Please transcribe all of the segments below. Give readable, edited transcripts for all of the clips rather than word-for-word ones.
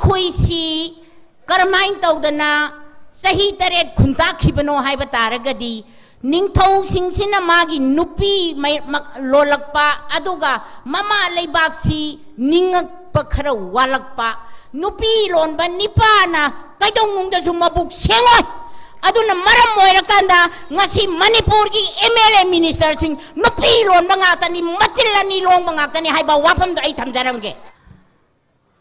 คุยสีกระมังตัวดนะสหิตเรศขุนตาขีบโนให้บตารกดีนิ่งทงสิงสินามากินุปีไม่โลลักปะอดุกะมามาเลยบักสีนิ่งปะคราวาลักปะนุปีโลนบันนิปานะใครต้องงงจะสุมาบุกเชียงไว้อดุนมารมวยรักันดางาสิมณีปูร์กีMLAมินิสเตอร์สิงนุปีโลนบังอาตานีมัจจิลานีลงบังอาตานีให้บ่าววัพมตัวไอ้ทำจารมเก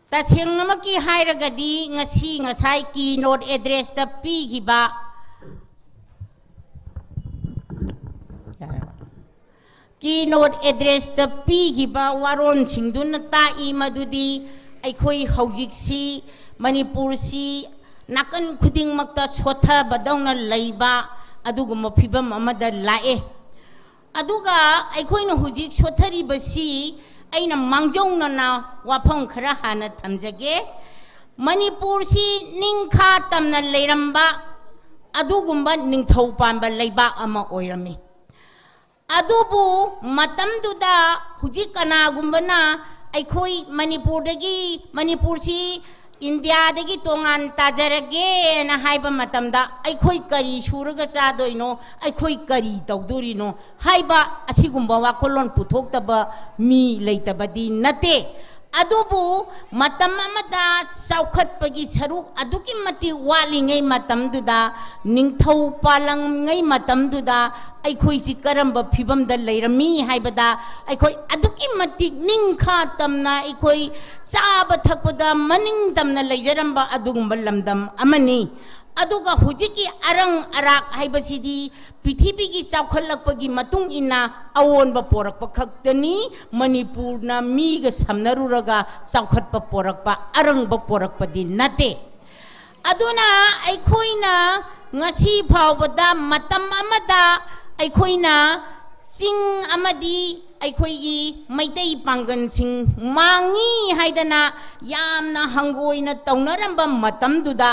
แต่เสียงเมื่อกี้ให้ระกดีงาสิงาใช้คีย์โน้ตแอดเดรสตปีกีบะคีย์โน้ตแอดเดรสตปีกีบะวารอนสิงดุนตาอีมาดูดีไอ้คุยฮาวจิกซีมณีปูร์ซีนักขุดิงมักตาสวดบดงนั่นเลยบะอดูกมาพิบัมอามาดัลไลอดูกไอ้คุยนฮาวจิกสวดรีบซีไอ้น้ำมังจงนั่นนะว่าพงคราหานะทำจักเกมณีปูร์ซีนิงขาตำนั่นเลยรำบะอดูกุมบันนิงทาวปันบัลเลยบะอามาโอยรำมีอดูบูมาตำดูดาฮาวจิกนากุมบันนะไอ้คุยมณีปูร์ดกีมณีปูร์ซีอินเดียดกีตงานตาจระเกนะให้บะมาตำดาไอ้คุยกะรีชูรกษาโดยโนไอ้คุยกะรีตอกดูรีโนให้บะอาศิกุมบาวะคนล้นปุถุกตบะมีเลยตบะดีนัตเตอดูบูมาตำมาดาสาวขัดปกิสรุกอดูกิมติวาลิงไงมาตำดูดานิงทาวปาลังไงมาตำดูดาไอ้คุยสิกรำบะพิบัมดัลเลยรมีให้บดาไอ้คุยอดูกิมตินิงขาตำนาไอ้คุยซาบทักบดามันนิงตำนาเลยจรำบะอดูกุมบัลลัมดำอามันนี่อดูกะหุจิกิอารังอารักให้บสิดีพิธีบิกิสาวขลักปกิมาตุงอินาอวนบะปอรักปะขักตนีมณีปูร์นามีกสำนรุรกาสาวขัดปะปอรักปะอารังบะปอรักปะดินนัตเตอดูนะไอ้คุยนะงาสีพาวบดามาตำอามาดาไอ้คุยนะสิงอามาดีไอ้คุยกีไม่ได้ปังกันสิงมังงี้ให้ดนะยามนะฮังโกยนะตองนรำบะมาตำดูดา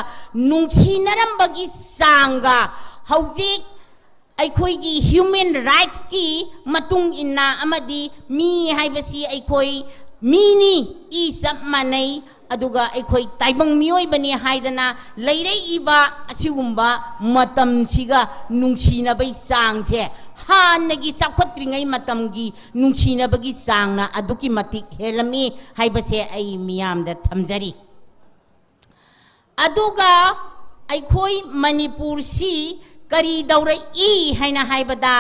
นุ่งชีนรำบะกิสังกาฮาวจิกไอ้คุยกี human rights กีมาตุงอินนาอามาดีมีให้บสิไอ้คุยมีนี่อีสับมาในอดูกไอ้คุยไต่บังมีโอยบันนี้ให้ดนะเลยได้อีบะสิกุมบะมาตำสิกานุ่งชีนะไปสังเชฮานนกิสักขัดริงไงมาตำกีนุ่งชีนะบกิสังนะอดูกิมาติเฮลมีให้บสิไอ้มียามเดทำจารีอดูกไอ้คุยมณีปูร์ซีกะรีดาวร์อีให้นะให้บดา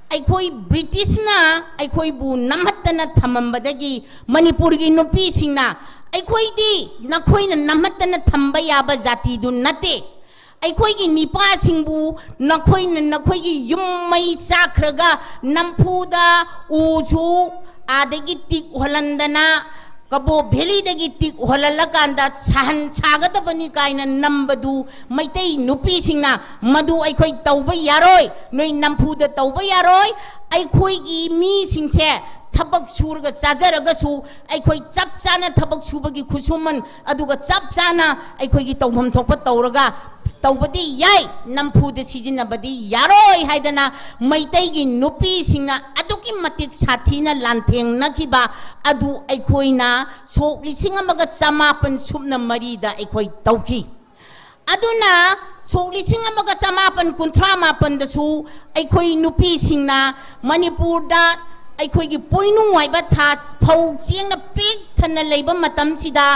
ไอ้คุยบริติชนะไอ้คุยบูน้ำฮัตตนะทำมันบดกีมณีปูร์กีนุปีสิงนะไอ้คุยดีนักคุยนั้นน้ำฮัตตนะทำบยาบจัติดุนนัตเตไอ้คุยกีนิป้าสิงบูนักคุยนั้นนักคุยกียุมไม่สักระกะน้ำพูดาอูชูอาเดกิติกฮลันดนะกบเบลีเดกิติกฮลัลละกันดาชันชากตะปนิกายนั้นนำบดูไม่ได้นุปีสิงนะมาดูไอ้คุยเตาใบยารอยหน่วยนำพูดเตาใบยารอยไอ้คุยกีมีสิงเสทับกชูรกซาจารกสูไอ้คุยจับจานะทับกชูบกิคุชุมันอดูกจับจานะไอ้คุยกีเตาผมทบเตารกะเตาบดีใหญ่นำพูดสิจินบดียารอยให้ดนะไม่ได้กินนุปีสิงนะอดูกิมาติกสัตย์นะลันเทงนักกิบะอดูไอ้คุยนะโชคลิสิงมกัดสมาปันชุบนมารีดาไอ้คุยเตากีอดูนะโชคลิสิงมกัดสมาปันคุนทรามาปันดสูไอ้คุยนุปีสิงนะมณีปูร์ดาไอ้คุยกีปุยนุ่งไว้บัดทัดพาวเสียงนะปิกทันนั่นเลยบัดมาตำชิดา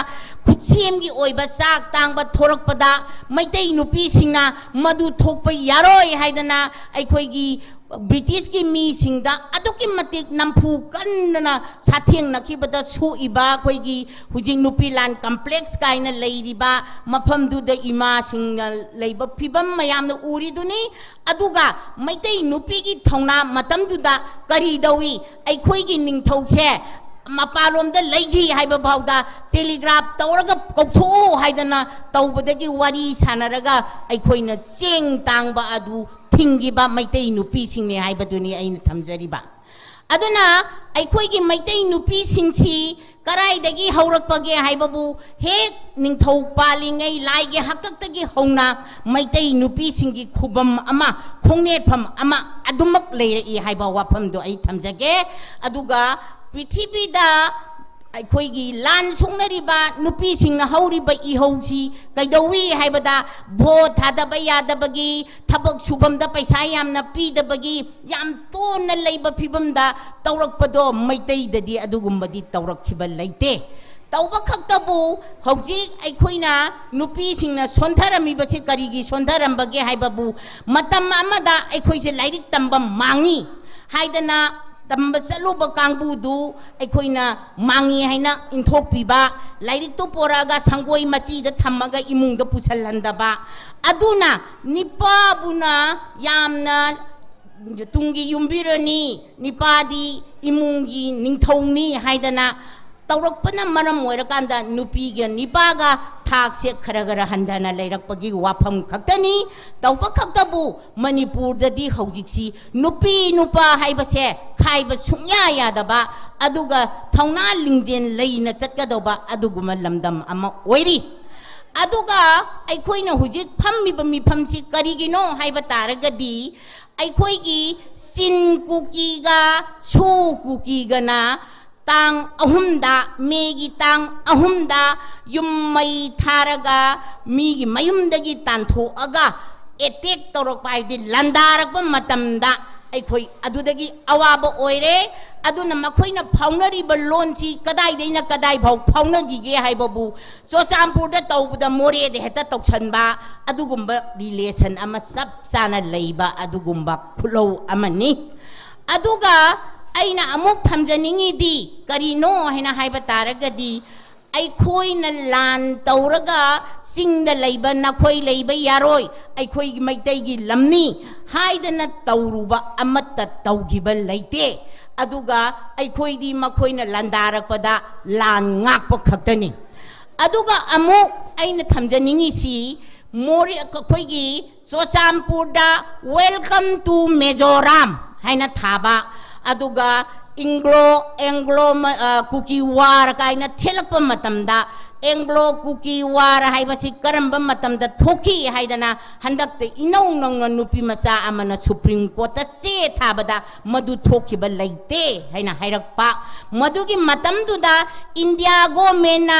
คุดเสียมกีโอยบัดซากต่างบัดทรกปดาไม่ได้นุปีสิงนะมาดูทบไปยารอยให้ดนะไอ้คุยกีบริติชกีมีสิงดาอดุกิมาติกนำผูกันนะสาเทียงนักขีบดาสู้อีบาคุยกีหุจิงนุปีลานคอมเพล็กซ์กายนั่นเลยดีบามาพัมดูดอีมาสิงเลยบัดพิบัมมายามนอูริดุนีอดูกะไม่ได้นุปีกีทองนามาตั้มดูดากะรีดาวีไอ้คุยกีนิงทองเชมาปารมได้เลยกีให้บ่าวดาเทเลกราฟตัวรกกบทูให้ดนะตัวบดกีวารีชานารกะไอ้คุยน่ะเจียงตังบาอดูทิ้งกีบาไม่ได้นุปีสิงเนี่ยให้บ่ดูนี่ไอ้ทำจารีบาอดูนะไอ้คุยกีไม่ได้นุปีสิงสีกระไรเด็กเขารักปะเกให้บ่บูเฮกนิงทาวปาลิงไงไล่เกหักตักตะกี้ห้องน้ำไม่ได้นุปีสิงกีคุบัมอามาคงเนี่ยพัมอามาอดูมักเลยให้บ่ว่าพัมดูไอ้ทำจาเกอดูกะพิธีบิดา ꯑꯩꯈꯣꯏꯒꯤ ꯂꯥꯟ ꯁꯣꯛꯅꯔꯤꯕ ꯅꯨꯄꯤꯁꯤꯡꯅ ꯍꯧꯔꯤꯕ ꯏꯍꯧꯁꯤ ꯀꯩꯗꯧꯏ ꯍꯥꯏꯕꯗ ꯚꯣꯠ ꯊꯥꯗꯕ ꯌꯥꯗꯕꯒꯤ ꯊꯕꯛ ꯁꯨꯐꯝꯗ ꯄꯩꯁꯥ ꯌꯥꯝꯅ ꯄꯤꯗꯕꯒꯤ ꯌꯥꯝ ꯇꯣꯟꯅ ꯂꯩꯕ ꯐꯤꯕꯝꯗ ꯇꯧꯔꯛꯄꯗꯣ ꯃꯩꯇꯩꯗꯗꯤ ꯑꯗꯨꯒꯨꯝꯕꯗꯤ ꯇꯧꯔꯛꯈꯤꯕ ꯂꯩꯇꯦ तौबा खक्तबु हौजिक अखोइना नुपीसिंगना सोंथरमिबसे करिगी सोंथरमबगे हाइबबु मतम अमदा अखोइसे लाइरिक तंबा मांगी हाइदना तंबा चलुबा कांगबुदु अखोइना मांगी हाइना इंथोकपिबा लाइरिक तो पोरागा संगोई मचीदा थम्मगा इमुंगदा पुसलहंदबा अदुना निपाबुना यामना तुंगी युंबिरनी निपादी इमुंगी निंथौनी हाइदना तौरपना मरम ओइरकांदा नुपीगे निपागा थाकसे खरगरा हंदना लेरकपगी वाफम खक्तनी तौबा खक्तबु मणिपुरददी हौजिक्सी नुपी नुपा हाइबसे खाइबा सुन्या यादबा अदुगा थौना लिंजेन लेना चटकदोबा अदुगुमा लमदम अमा ओइरी अदुगा अखोइना हुजिक फम्मिबा मिफमसी करिगिनो हाइबा तारगदी अखोइगी सिन कुकीगा सु कुकीगना तांग अहुमदा मेगी तांग अहुमदा युम्मई थारगा मीगी मयुमदगी तांथोअगा एटेक तौरक पाइदि लंदारक मतमदा अखोई अदुदगी अवाब ओइरे अदुना मखोइना फाउनरिबा लोनसी कदाइदैना कदाइ भाउ फाउनगिगे हाइबबु चोचामपुरदा तौबदा मोरेदे हेता तौछनबा अदुगुम्बा रिलेशन अमा सब साना लैबा अदुगुम्बा खुलौ अमनी अदुगा अइना अमुक थमजनिंगिदी करिनो हैना हाइबा तारगदी अखोइना लान तौरगा सिंगदा लैबा नखोइ लैबा यारोय अखोइगी मैतैगी लमनी हाइदना तौरुबा अमत्ता तौगिबा लैते अदुगा अखोइदी मखोइना लंदारकपदा लान ngakpa खक्तनी अदुगा अमुक अइना थमजनिंगिसी मोरि अखोइगी चोचामपुरदा वेलकम टू मिजोरम हैना थाबा अदुगा एंग्लो कुकी वार काइना थेलक मतमदा एंग्लो कुकी वार हाइबसी करंब मतमदा थोकी हाइदना हंदकते इनौ नंग नुपी मचा अमना सुप्रीम कोर्ट चे थाबदा मदु थोकीबा लैते हैना हाइरकपा मदुगी मतमदुदा इंडिया गवर्नमेंटना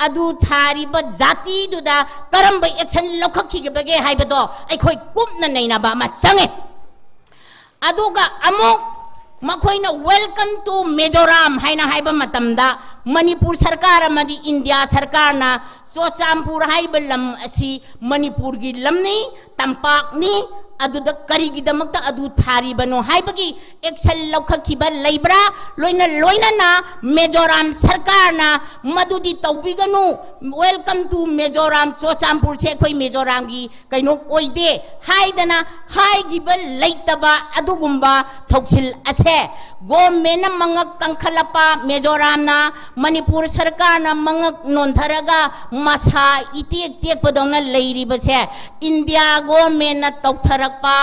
अदु थारिबा जाति दुदा करंब एक्शन लखखिगबगे हाइबदो अखोइ कुपना नैनाबा मा चंगे अदुगा अमुक मखोइना वेलकम टू मिजोरम हाइना हाइबा मतमदा मणिपुर सरकार अमदी इंडिया सरकार ना चोचामपुर हाइबा लम असि मणिपुर की लमनी तंपाकनी अदुदा करिगिदमक्ता अदु थारिबनो हाइबगी एक्शन लौखखिबा लैब्रा लोइना ना मिजोरम सरकार ना मदुदी तौबिगनु वेलकम टू मिजोरम चोचामपुर से कोई मिजोरम की कइनो ओइदे हाइदना हाइगिबा लैतबा अदुगुम्बा थौसिल असे गवर्नमेंट मंगक कंखलपा मिजोरम ना मणिपुर सरकार ना मंगक नोंधरगा मसा इतेक तेकपदौना लैरिबसे इंडिया गवर्नमेंट ना तौथरकपा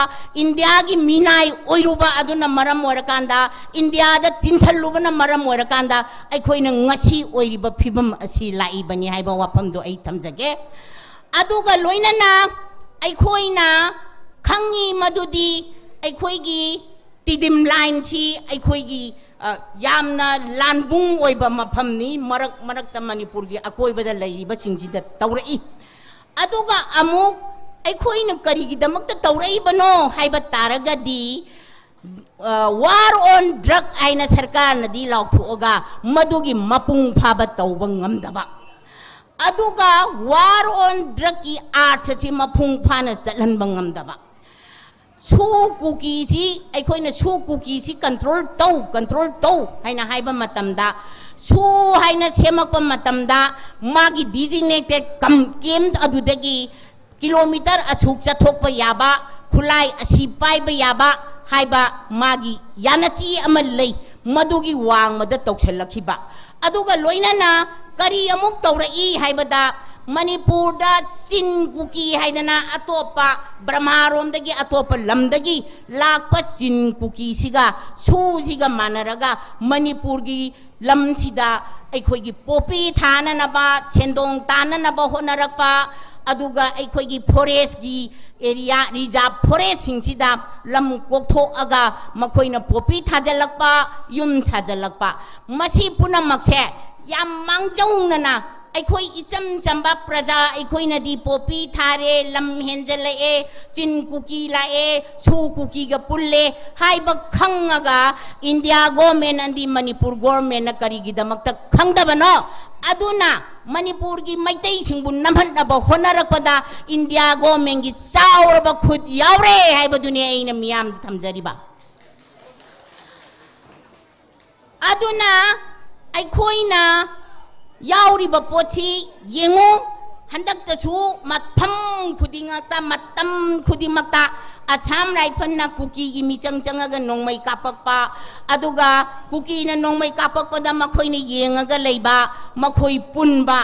इंडिया की मीनाई ओइरुबा अदुना मरम ओरकांदा इंडिया दा तिनसलुबना मरम ओरकांदा अखोइना ngasi ओइरिबा फिबम असि लाइबनी हाइबा वाफमदो आई थमजगे अदुगा लोइनना अखोइना खंगी मदुदी अखोइगी तिदिम लाइन सी अखोइगी यामना लानबुंग ओइबा मफमनी मरक मरकता मणिपुर की अकोइबदा लैरिबा सिंगजिदा तौरई अदुगा अमुक अखोइना करिगिदमक्ता तौरईबनो हाइबा तारगदी वार ऑन ड्रग आइना सरकार नदी लाउथोगा मदुगी मपुंग फाबा तौबा ngamdaba अदुगा वार ऑन ड्रग की आर्थ से मपुंग फाना चलहनबा ngamdaba सु कुकी सी अखोइना सु कुकी सी कंट्रोल तौ हाइना हाइबा मतमदा सु हाइना सेमकपा मतमदा मागी डिजिग्नेटेड केम अदुदगी किलोमीटर असुक चथोकपा याबा खुलाई असि पाइबा याबा हाइबा मागी यानची अमल लई मदुगी वांग मद तौसलखिबा अदुगा लोइनाना करी अमुक तौरई हाइबदा मणिपुर दा सिन कुकी हाइदना अतोपा ब्रह्मारोमदगी अतोपा लमदगी लाकपा सिन कुकी सिगा सुजिगा मानरगा मणिपुर की लमसिदा अखोइगी पोपी थाननबा सेंदोंग ताननबा होनरकपा अदुगा अखोइगी फॉरेस्ट की एरिया रिजर्व फॉरेस्ट सिंगसिदा लम कोकथोअगा मखोइना पोपी थाजलकपा युम साजलकपा मसी पुनमक्से yam mangjaugnana ꯑꯩꯈꯣꯏ ꯏꯆꯝ ꯆꯝꯕ ꯄ꯭ꯔꯖꯥ ꯑꯩꯈꯣꯏꯅꯗꯤ ꯄꯣꯄꯤ ꯊꯥꯔꯦ ꯂꯝ ꯍꯦꯟꯖꯜꯂꯛꯑꯦ ꯆꯤꯟ ꯀꯨꯀꯤ ꯂꯥꯛꯑꯦ ꯁꯨ ꯀꯨꯀꯤꯒ ꯄꯨꯜꯂꯦ ꯍꯥꯏꯕ ꯈꯪꯉꯒ ꯏꯟꯗꯤꯌꯥ ꯒꯣꯔꯃꯦꯟ ꯑꯃꯗꯤ ꯃꯅꯤꯄꯨꯔ ꯒꯣꯔꯃꯦꯟꯅ ꯀꯔꯤꯒꯤꯗꯃꯛꯇ ꯈꯪꯗꯕꯅꯣ ꯑꯗꯨꯅ ꯃꯅꯤꯄꯨꯔꯒꯤ ꯃꯩꯇꯩꯁꯤꯡꯕꯨ ꯅꯝꯍꯟꯅꯕ ꯍꯣꯠꯅꯔꯛꯄꯗ ꯏꯟꯗꯤꯌꯥ ꯒꯣꯔꯃꯦꯟꯒꯤ ꯆꯥꯎꯔꯕ ꯈꯨꯠ ꯌꯥꯎꯔꯦ ꯍꯥꯏꯕꯗꯨꯅꯤ ꯑꯩꯅ ꯃꯤꯌꯥꯝꯗ ꯊꯝꯖꯔꯤꯕ ꯑꯗꯨꯅ ꯑꯩꯈꯣꯏꯅ ꯌꯥꯎꯔꯤꯕ ꯄꯣꯠꯁꯤ ꯌꯦꯡꯉꯨ ꯍꯟꯗꯛꯇꯁꯨ ꯃꯐꯝ ꯈꯨꯗꯤꯡꯃꯛꯇ ꯃꯇꯝ ꯈꯨꯗꯤꯡꯃꯛꯇ ꯑꯁꯥꯝ ꯔꯥꯏꯐꯜꯅ ꯀꯨꯀꯤꯒꯤ ꯃꯤꯆꯪ ꯆꯪꯉꯒ ꯅꯣꯡꯃꯩ ꯀꯥꯞꯄꯛꯄ ꯑꯗꯨꯒ ꯀꯨꯀꯤꯅ ꯅꯣꯡꯃꯩ ꯀꯥꯞꯄꯛꯄꯗ ꯃꯈꯣꯏꯅ ꯌꯦꯡꯉꯒ ꯂꯩꯕ ꯃꯈꯣꯏ ꯄꯨꯟꯕ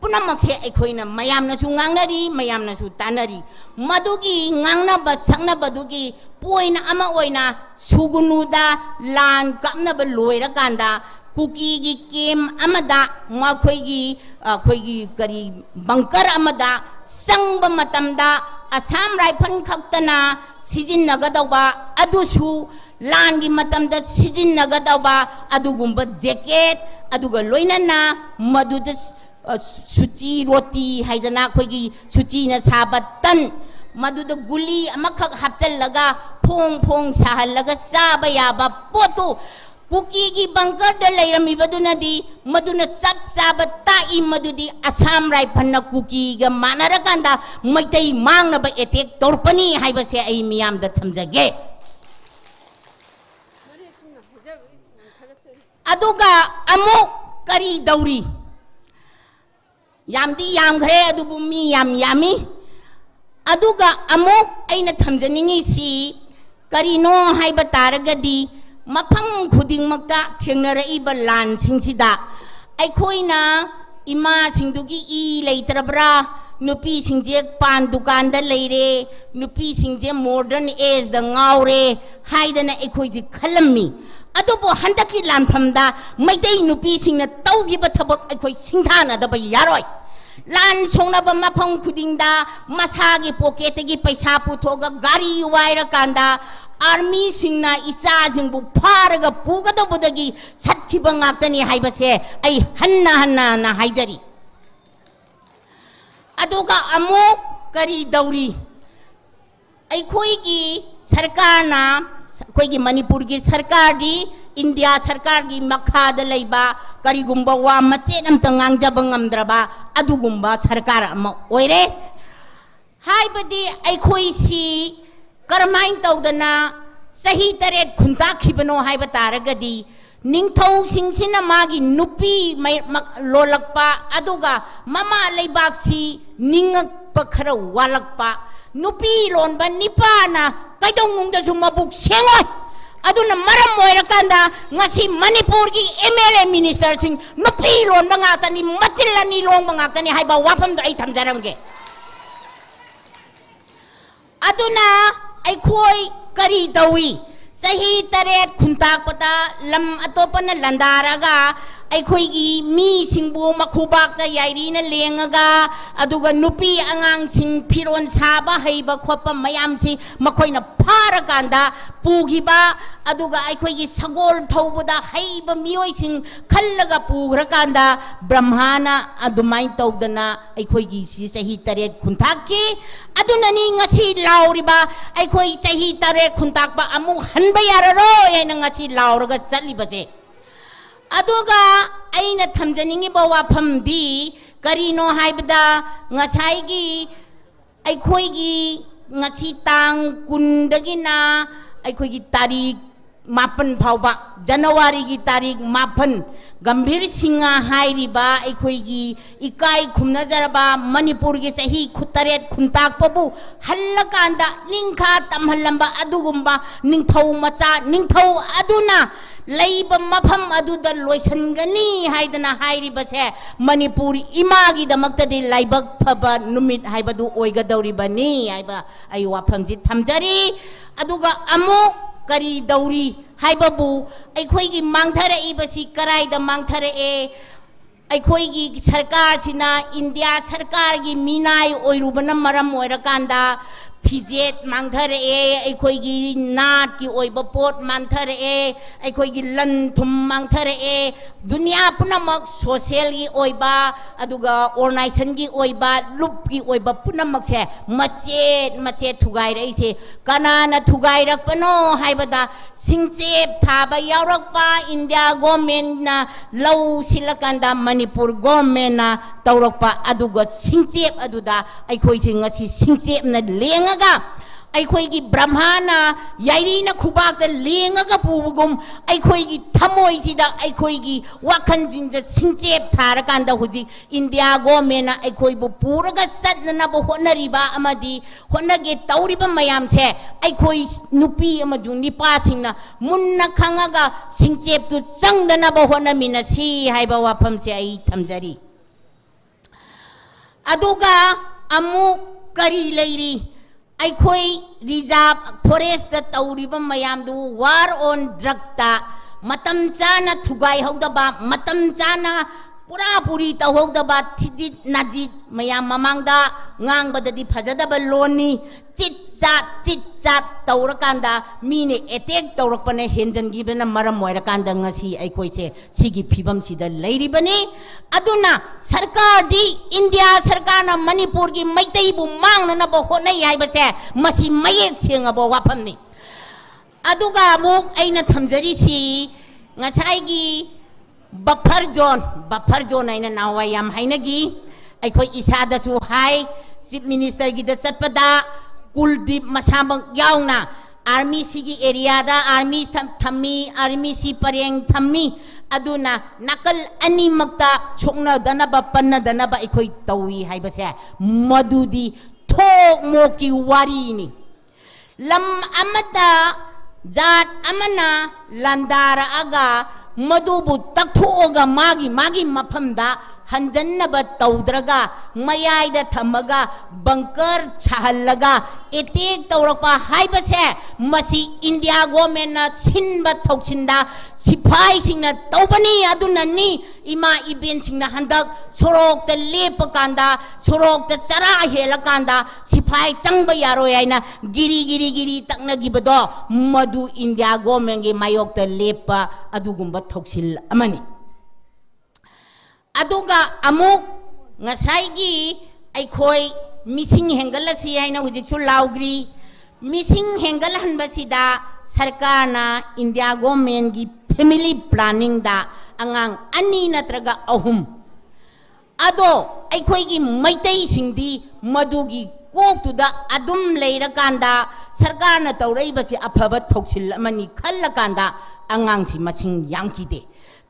ꯄꯨꯝꯅꯃꯛꯁꯦ ꯑꯩꯈꯣꯏꯅ ꯃꯌꯥꯝꯅꯁꯨ ꯉꯥꯡꯅꯔꯤ ꯃꯌꯥꯝꯅꯁꯨ ꯇꯥꯟꯅꯔꯤ ꯃꯗꯨꯒꯤ ꯉꯥꯡꯅꯕ ꯁꯛꯅꯕꯗꯨꯒꯤ ꯄꯣꯏꯟ ꯑꯃ ꯑꯣꯏꯅ ꯁꯨꯒꯨꯅꯨꯗ ꯂꯥꯟ ꯀꯥꯞꯅꯕ ꯂꯣꯏꯔꯀꯥꯟꯗ ꯀꯨꯀꯤꯒꯤ ꯀꯦꯝ ꯑꯃꯗ ꯃꯈꯣꯏꯒꯤ ꯀꯔꯤ ꯕꯪꯀꯔ ꯑꯃꯗ ꯆꯪꯕ ꯃꯇꯝꯗ ꯑꯁꯥꯝ ꯔꯥꯏꯐꯜ ꯈꯛꯇꯅ ꯁꯤꯖꯤꯟꯅꯒꯗꯧꯕ ꯑꯗꯨꯁꯨ ꯂꯥꯟꯒꯤ ꯃꯇꯝꯗ ꯁꯤꯖꯤꯟꯅꯒꯗꯧꯕ ꯑꯗꯨꯒꯨꯝꯕ ꯖꯦꯀꯦꯠ ꯑꯗꯨꯒ ꯂꯣꯏꯅꯅ ꯃꯗꯨꯗ ꯁꯨꯆꯤ ꯔꯣꯇꯤ ꯍꯥꯏꯗꯅ ꯑꯩꯈꯣꯏꯒꯤ ꯁꯨꯆꯤꯅ ꯁꯥꯕ ꯇꯟ ꯃꯗꯨꯗ ꯒꯨꯂꯤ ꯑꯃꯈꯛ ꯍꯥꯞꯆꯜꯂꯒ ꯐꯣꯡ ꯐꯣꯡ ꯁꯥꯍꯜꯂꯒ ꯆꯥꯕ ꯌꯥꯕ ꯄꯣꯠꯇꯨ ꯀꯨꯀꯤꯒꯤ ꯕꯪꯀꯔꯗ ꯂꯩꯔꯝꯃꯤꯕꯗꯨꯅꯗꯤ ꯃꯗꯨꯅ ꯆꯞ ꯆꯥꯕ ꯇꯥꯛꯏ ꯃꯗꯨꯗꯤ ꯑꯁꯥꯝ ꯔꯥꯏꯐꯜꯅ ꯀꯨꯀꯤꯒ ꯃꯥꯟꯅꯔꯀꯥꯟꯗ ꯃꯩꯇꯩ ꯃꯥꯡꯅꯕ ꯑꯦꯇꯦꯛ ꯇꯧꯔꯛꯄꯅꯤ ꯍꯥꯏꯕꯁꯦ ꯑꯩ ꯃꯤꯌꯥꯝꯗ ꯊꯝꯖꯒꯦ ꯑꯗꯨꯒ ꯑꯃꯨꯛ ꯀꯔꯤ ꯇꯧꯔꯤ ꯌꯥꯝꯗꯤ ꯌꯥꯝꯈ꯭ꯔꯦ ꯑꯗꯨꯕꯨ ꯃꯤ ꯌꯥꯝ ꯌꯥꯝꯃꯤ ꯑꯗꯨꯒ ꯑꯃꯨꯛ ꯑꯩꯅ ꯊꯝꯖꯅꯤꯡꯉꯤꯁꯤ ꯀꯔꯤꯅꯣ ꯍꯥꯏꯕ ꯇꯥꯔꯒꯗꯤ ꯃꯐꯝ ꯈꯨꯗꯤꯡꯃꯛꯇ ꯊꯦꯡꯅꯔꯛꯏꯕ ꯂꯥꯟꯁꯤꯡꯁꯤꯗ ꯑꯩꯈꯣꯏꯅ ꯏꯃꯥꯁꯤꯡꯗꯨꯒꯤ ꯏ ꯂꯩꯇ꯭ꯔꯕ꯭ꯔꯥ ꯅꯨꯄꯤꯁꯤꯡꯁꯦ ꯄꯥꯟ ꯗꯨꯀꯥꯟꯗ ꯂꯩꯔꯦ ꯅꯨꯄꯤꯁꯤꯡꯁꯦ ꯃꯣꯗꯔꯟ ꯑꯦꯖꯗ ꯉꯥꯎꯔꯦ ꯍꯥꯏꯗꯅ ꯑꯩꯈꯣꯏꯁꯦ ꯈꯜꯂꯝꯃꯤ ꯑꯗꯨꯕꯨ ꯍꯟꯗꯛꯀꯤ ꯂꯥꯟꯐꯝꯗ ꯃꯩꯇꯩ ꯅꯨꯄꯤꯁꯤꯡꯅ ꯇꯧꯈꯤꯕ ꯊꯕꯛ ꯑꯩꯈꯣꯏ ꯁꯤꯡꯊꯥꯅꯗꯕ ꯌꯥꯔꯣꯏ ꯂꯥꯟ ꯁꯣꯛꯅꯕ ꯃꯐꯝ ꯈꯨꯗꯤꯡꯗ ꯃꯁꯥꯒꯤ ꯄꯣꯀꯦꯠꯇꯒꯤ ꯄꯩꯁꯥ ꯄꯨꯊꯣꯛꯑꯒ ꯒꯥꯔꯤ ꯋꯥꯏꯔꯀꯥꯟꯗ ꯑꯥꯔꯃꯤꯁꯤꯡꯅ ꯏꯆꯥꯁꯤꯡꯕꯨ ꯐꯥꯔꯒ ꯄꯨꯒꯗꯧꯕꯗꯒꯤ ꯁꯠꯈꯤꯕ ꯉꯥꯛꯇꯅꯤ ꯍꯥꯏꯕꯁꯦ ꯑꯩ ꯍꯟꯅ ꯍꯟꯅ ꯍꯥꯏꯖꯔꯤ ꯑꯗꯨꯒ ꯑꯃꯨꯛ ꯀꯔꯤ ꯇꯧꯔꯤ ꯑꯩꯈꯣꯏꯒꯤ ꯁꯔꯀꯥꯔꯅ ꯑꯩꯈꯣꯏꯒꯤ ꯃꯅꯤꯄꯨꯔꯒꯤ ꯁꯔꯀꯥꯔꯗꯤ ꯏꯟꯗꯤꯌꯥ ꯁꯔꯀꯥꯔꯒꯤ ꯃꯈꯥꯗ ꯂꯩꯕ ꯀꯔꯤꯒꯨꯝꯕ ꯋꯥ ꯃꯆꯦꯠ ꯑꯝꯇ ꯉꯥꯡꯖꯕ ꯉꯝꯗ꯭ꯔꯕ ꯑꯗꯨꯒꯨꯝꯕ ꯁꯔꯀꯥꯔ ꯑꯃ ꯑꯣꯏꯔꯦ ꯍꯥꯏꯕꯗꯤ ꯑꯩꯈꯣꯏꯁꯤ ꯀꯔꯝꯍꯥꯏꯅ ꯇꯧꯗꯅ ꯆꯍꯤ 7 ꯈꯨꯟꯇꯥꯛꯈꯤꯕꯅꯣ ꯍꯥꯏꯕ ꯇꯥꯔꯒꯗꯤ ꯅꯤꯡꯊꯧꯁꯤꯡꯁꯤꯅ ꯃꯥꯒꯤ ꯅꯨꯄꯤ ꯂꯣꯜꯂꯛꯄ ꯑꯗꯨꯒ ꯃꯃꯥ ꯂꯩꯕꯥꯛꯁꯤ ꯅꯤꯡꯉꯛꯄ ꯈꯔ ꯋꯥꯠꯂꯛꯄ ꯅꯨꯄꯤ ꯂꯣꯟꯕ ꯅꯤꯄꯥꯅ ꯀꯩꯗꯧꯅꯨꯡꯗꯁꯨ ꯃꯕꯨꯛ ꯁꯦꯡꯉꯣꯏ ꯑꯗꯨꯅ ꯃꯔꯝ ꯑꯣꯏꯔꯀꯥꯟꯗ ꯉꯁꯤ ꯃꯅꯤꯄꯨꯔꯒꯤ MLA ꯃꯤꯅꯤꯁꯇꯔꯁꯤꯡ ꯅꯨꯄꯤ ꯂꯣꯟꯕ ꯉꯥꯛꯇꯅꯤ ꯃꯆꯤꯜ ꯑꯅꯤ ꯂꯣꯡꯕ ꯉꯥꯛꯇꯅꯤ ꯍꯥꯏꯕ ꯋꯥꯐꯝꯗꯣ ꯑꯩ ꯊꯝꯖꯔꯝꯒꯦ ꯑꯗꯨꯅ ꯑꯩꯈꯣꯏ ꯀꯔꯤ ꯇꯧꯏ ꯆꯍꯤ 7 ꯈꯨꯟꯇꯥꯛꯄꯗ ꯂꯝ ꯑꯇꯣꯞꯄꯅ ꯂꯟꯗꯥꯔꯒ ꯑꯩꯈꯣꯏꯒꯤ ꯃꯤꯁꯤꯡꯕꯨ ꯃꯈꯨꯕꯥꯛꯇ ꯌꯥꯏꯔꯤꯅ ꯂꯦꯡꯉꯒ ꯑꯗꯨꯒ ꯅꯨꯄꯤ ꯑꯉꯥꯡꯁꯤꯡ ꯐꯤꯔꯣꯟ ꯁꯥꯕ ꯍꯩꯕ ꯈꯣꯠꯄ ꯃꯌꯥꯝꯁꯤ ꯃꯈꯣꯏꯅ ꯐꯥꯔꯀꯥꯟꯗ ꯄꯨꯈꯤꯕ ꯑꯗꯨꯒ ꯑꯩꯈꯣꯏꯒꯤ ꯁꯒꯣꯜ ꯊꯧꯕꯗ ꯍꯩꯕ ꯃꯤꯑꯣꯏꯁꯤꯡ ꯈꯜꯂꯒ ꯄꯨꯈ꯭ꯔꯀꯥꯟꯗ ꯕ꯭ꯔꯍ꯭ꯃꯥꯅ ꯑꯗꯨꯃꯥꯏꯅ ꯇꯧꯗꯅ ꯑꯩꯈꯣꯏꯒꯤ ꯆꯍꯤ 7 ꯈꯨꯟꯇꯥꯛꯈꯤ ꯑꯗꯨꯅꯅꯤ ꯉꯁꯤ ꯂꯥꯎꯔꯤꯕ ꯑꯩꯈꯣꯏ ꯆꯍꯤ 7 ꯈꯨꯟꯇꯥꯛꯄ ꯑꯃꯨꯛ ꯍꯟꯕ ꯌꯥꯔꯔꯣꯏ ꯍꯥꯏꯅ ꯉꯁꯤ ꯂꯥꯎꯔꯒ ꯆꯠꯂꯤꯕꯁꯦ ꯑꯗꯨꯒ ꯑꯩꯅ ꯊꯝꯖꯅꯤꯡꯉꯤꯕ ꯋꯥꯐꯝꯗꯤ ꯀꯔꯤꯅꯣ ꯍꯥꯏꯕꯗ ꯉꯁꯥꯏꯒꯤ ꯑꯩꯈꯣꯏꯒꯤ ꯉꯁꯤ ꯇꯥꯡ 10ꯗꯒꯤꯅ ꯑꯩꯈꯣꯏꯒꯤ ꯇꯥꯔꯤꯛ 7 ꯐꯥꯎꯕ ꯖꯅꯋꯥꯔꯤꯒꯤ ꯇꯥꯔꯤꯛ 7 ꯒꯝꯚꯤꯔ ꯁꯤꯡꯍ ꯍꯥꯏꯔꯤꯕ ꯑꯩꯈꯣꯏꯒꯤ ꯏꯀꯥꯏ ꯈꯨꯝꯅꯖꯔꯕ ꯃꯅꯤꯄꯨꯔꯒꯤ ꯆꯍꯤ 7 ꯈꯨꯟꯇꯥꯛꯄꯕꯨ ꯍꯜꯂꯀꯥꯟꯗ ꯅꯤꯡꯈꯥ ꯇꯝꯍꯜꯂꯝꯕ ꯑꯗꯨꯒꯨꯝꯕ ꯅꯤꯡꯊꯧ ꯃꯆꯥ ꯅꯤꯡꯊꯧ ꯑꯗꯨꯅ ꯂꯩꯕ ꯃꯐꯝ ꯑꯗꯨꯗ ꯂꯣꯏꯁꯟꯒꯅꯤ ꯍꯥꯏꯗꯅ ꯍꯥꯏꯔꯤꯕꯁꯦ ꯃꯅꯤꯄꯨꯔ ꯏꯃꯥꯒꯤꯗꯃꯛꯇꯗꯤ ꯂꯥꯏꯕꯛ ꯐꯕ ꯅꯨꯃꯤꯠ ꯍꯥꯏꯕꯗꯨ ꯑꯣꯏꯒꯗꯧꯔꯤꯕꯅꯤ ꯍꯥꯏꯕ ꯑꯩ ꯋꯥꯐꯝꯁꯤ ꯊꯝꯖꯔꯤ ꯑꯗꯨꯒ ꯑꯃꯨꯛ ꯀꯔꯤ ꯇꯧꯔꯤ ꯍꯥꯏꯕꯕꯨ ꯑꯩꯈꯣꯏꯒꯤ ꯃꯥꯡꯊꯔꯛꯏꯕꯁꯤ ꯀꯔꯥꯏꯗ ꯃꯥꯡꯊꯔꯛꯑꯦ ꯑꯩꯈꯣꯏꯒꯤ ꯁꯔꯀꯥꯔꯁꯤꯅ ꯏꯟꯗꯤꯌꯥ ꯁꯔꯀꯥꯔꯒꯤ ꯃꯤꯅꯥꯏ ꯑꯣꯏꯔꯨꯕꯅ ꯃꯔꯝ ꯑꯣꯏꯔꯀꯥꯟꯗ फिजेट मांगथरए अखोइगी नाट की ओइबा पोट मांगथरए अखोइगी लन थुम मांगथरए दुनिया पुनमक सोशल की ओइबा अदुगा ऑर्गेनाइजेशन की ओइबा लुप की ओइबा पुनमक से मचेत मचेत थुगाइरइसे कनाना थुगाइरकपनो हाइबदा सिंचेप थाबा यावरकपा इंडिया गवर्नमेंट ना लौ सिलकंदा मणिपुर गवर्नमेंट ना तौरकपा अदुगा सिंचेप अदुदा अखोइसे ngasi सिंचेप ना लेंगा अखोइगी ब्रह्माना याइरीना खुबाक लेंगा पुबगुम अखोइगी थमोइसिदा अखोइगी वाखनजिंग सिंचेप थारकांदा हुजी इंडिया गवर्नमेंट अखोइबु पूरगा सत्ननाबो होनरिबा अमदी होनगे तौरिबा मयामसे अखोइ नुपी अमदु निपासिंगना मुन्ना खंगागा सिंचेप तु संगदनाबो होनमिनसी हाइबा वाफमसे आई थमजरी अदुगा अमु करी लेरी अखोई रिजर्व फॉरेस्ट तौरिबा मयामदु वार ऑन ड्रग ता मतम चाना थुगाई हौदबा मतम चाना पूरा पूरी तौहौदबा थिजित नाजित मयाम ममांगदा ngangbadadi फजदबा लोनी चित चाट तौरकांदा मीने अटैक तौरकपने हेंजनगिबना मरम मोइरकांदा ngasi अखोइसे सिगी फिबम सिदा लेरिबनी अदुना सरकार दी इंडिया सरकार ना मणिपुर की मैतैबु मांगनबो होनै हाइबसे मसी मयेक सेंगबो वाफमनी अदुगा मुक अइना थमजरीसी ngसाइगी बफर जोन अइना नावा याम हाइनगी अखोइ इसादसु हाई चीफ मिनिस्टर की चटपदा कुलदीप मसामक यावना आर्मी सिगी एरिया दा आर्मी थम्मी आर्मी सी परेंग थम्मी अदुना नकल अनि मक्ता छोकना दनबा पन्ना दनबा अखोइ तौई हाइबसे मदुदी थोक मोकी वारीनी लम अमता जात अमना लंदारा अगा मदुबु तक्थोगा मागी मफमदा हंजन्नबा तौद्रगा मयाइदा थमगा बंकर छहल्लगा एटेक तौरपा हाइबसे मसी इंडिया गवर्नमेंट ना सिनबा थौसिंदा सिपाही सिंगना तौबनी अदुननी इमा इबेन सिंगना हंदक सोरोक त लेप कांदा सोरोक त चरा हेला कांदा सिपाही चंगबा यारो याइना गिरी तकना गिबदो मदु इंडिया गवर्नमेंट गे मायोक त लेप अदुगुंबा थौसिल अमनी अदुगा अमुक ngसाइगी अखोई मिसिंग हेंगलसी हाइना हुजिसु लाउग्री मिसिंग हेंगल हनबसिदा सरकार ना इंडिया गवर्नमेंट की फैमिली प्लानिंग दा अंगांग अनि नत्रगा अहुम अदो अखोई मैतई सिंदी मदुगी कोक्तुदा अदुम लेरकांदा सरकार ना तौरइबसी अफब थौसिल अमनी खल्लकांदा अंगांग सि मसिंग यांकीदे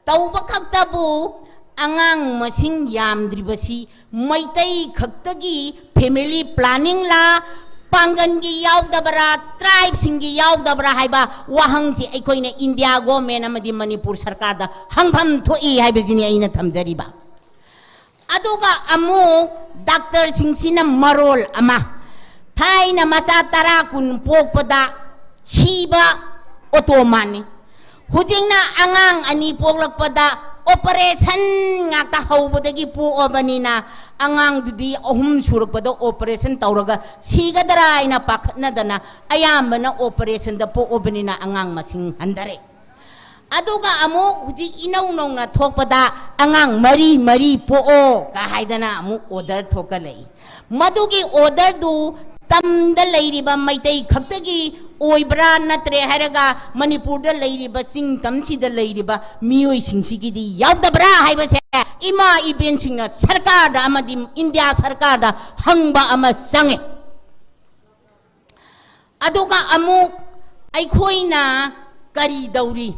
तौबा खक्तबु अंगांग मसिंग यामद्रिबसी मैतई खक्तगी फैमिली प्लानिंग ला पांगन की यावदबरा ट्राइब सिंगी यावदबरा हाइबा वाहंगसी अखोइने इंडिया गवर्नमेंट अमदी मणिपुर सरकार दा हंगफम थोई हाइबजिनी अइना थमजरीबा अदुगा अमु डॉक्टर सिंगसिना मरोल अमा थाइना मसा तरा कुन पोकपदा छिबा ऑटोमानी हुजिंगना अंगांग अनि पोकलकपदा operation ngakta hawbadagi pu obanina angang dudi ahum surukpado operation tawraga sigadara ina pakhatna dana ayambana operation da pu obanina angang masing handare aduga amu huji inau nongna thokpada angang mari po o ka haidana amu order thokalai madugi order du tamda leiriba maitai khaktagi ओइब्रा नत्रे हैरगा मणिपुर दा लेरिबा सिंग तमसी दा लेरिबा मियोइ सिंगसिगिदी यावदबरा हाइबसे इमा Eben सिंगना सरकार दा अमदी India सरकार दा हंगबा अमा संगे अदुगा अमु अखोइना करी दौरी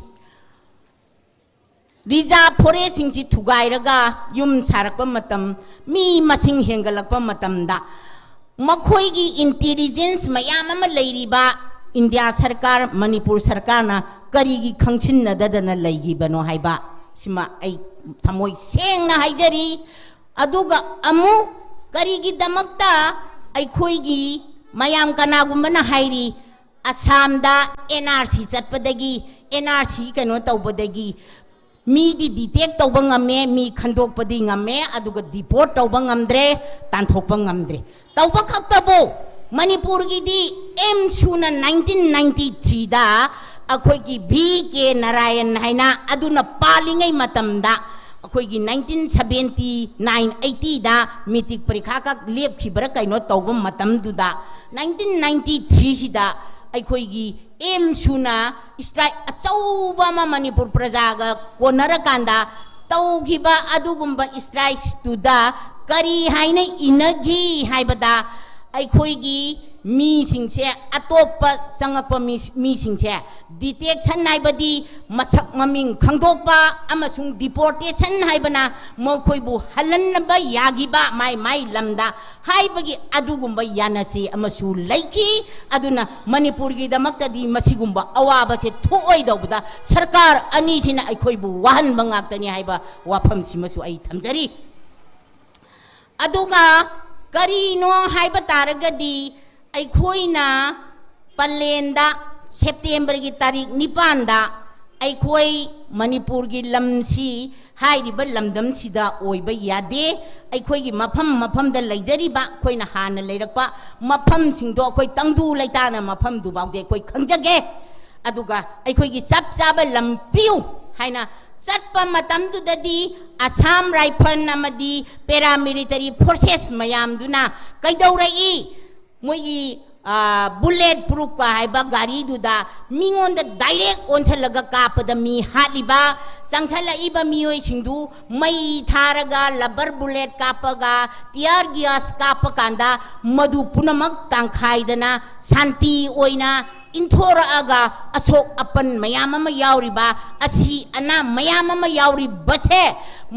रिजर्व फॉरेस्ट सिंगसी थुगाइरगा युम सारकपा मतम मी मसिंग हेंगलकपा मतमदा मखोइगी इंटेलिजेंस मयाम अमा लेरिबा इंडिया सरकार मणिपुर सरकार ना करीगी खंगसिन्नददना लेगिबनो हाइबा सिमा आई थमोई सेंगना हाइजरी अदुगा अमु करीगी दमक्ता अखोइगी मयाम कनागुमना हाइरी असम दा एनआरसी चटपदगी एनआरसी कनो तौबदगी मीदी डिटेक्ट तौबा ngame मी खंदोकपदी ngame अदुगा डिपोर्ट तौबा ngamdre तानथोकपा ngamdre तौबा खक्तबो मणिपुर की दी एम सुना 1993 दा अखोई की भी के नारायण हैना अदुना पालिंगै मतमदा अखोई की 1979 80 दा मितिक परीक्षा का लेप खिबर कइनो तौब मतम दुदा 1993 सिदा अखोई की एम सुना स्ट्राइक अचौबा मणिपुर प्रजागा कोनर कांदा तौखिबा अदुगुंबा स्ट्राइक तुदा करी हाइने इनगी हाइबदा अखोईगी मी सिंसे अतोप संगप मी सिंसे डिटेक्शन नाइबदी मसक ममिंग खंगदोपा अमसुंग डिपोर्टेशन हाइबना मखोइबु हलनबा यागिबा माई माई लमदा हाइबगी अदुगुंबा यानसी अमसु लैखी अदुना मणिपुर की दमक्तदी मसिगुंबा अवाबसे थोइदौबदा सरकार अनीसिना अखोइबु वाहन बंगाक्तनी हाइबा वाफम सिमसु आई थमजरी अदुगा करीनो हाइबा तारगदी अखोइना पलेंदा सेप्टेम्बर की तारीख 9 दा अखोई मणिपुर की लमसी हाइरिबा लमदम सिदा ओइबा यादे अखोई की मफम मफम दा लैजरिबा अखोइना हाना लैरकपा मफम सिंदो अखोई तंगदु लैताना मफम दुबाउदे अखोई खंजगे अदुगा अखोई की चप चाबा लंपियु हाइना चटपा मतमदुददी असम राइफल अमदी पैरामिलिटरी फोर्सेस मयामदुना कैदौरई मोगी बुलेट प्रूफ का हाइबा गाड़ी दुदा मिंगोन द डायरेक्ट ओनसलगा कापद मी हालिबा संगसलइबा मियोय सिंधु मई थारगा लबर बुलेट कापगा टियर गैस कापकांदा मधु पुनमक तांखाइदना शांति ओइना इंथोरअगा अशोक अपन मयाम यावरिबा असी अना मयाम यावरिबसे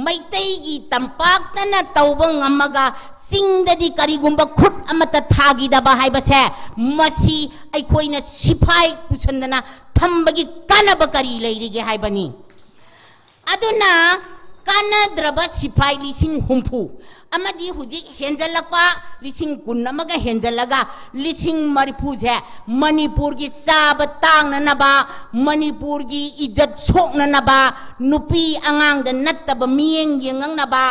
मैतैगी तंपाक्तना तौबा ngamaga सिंगददी करीगुंबा खुद अमत थागिदबा हाइबसे मसी अखोइना सिपाई पुसंदना थंबगी कानब करी लैरिगे हाइबनी अदुना कानद्रबा सिपाई लिसिंग हुंफु अमदी हुजिक हेंजलपा लिसिंग कुन्नमगा हेंजलगा लिसिंग मरिफुजे मणिपुर की साब तांगनबा मणिपुर की इज्जत सोकनबा नुपी अंगांग द नत्तब मियेंग यंगनबा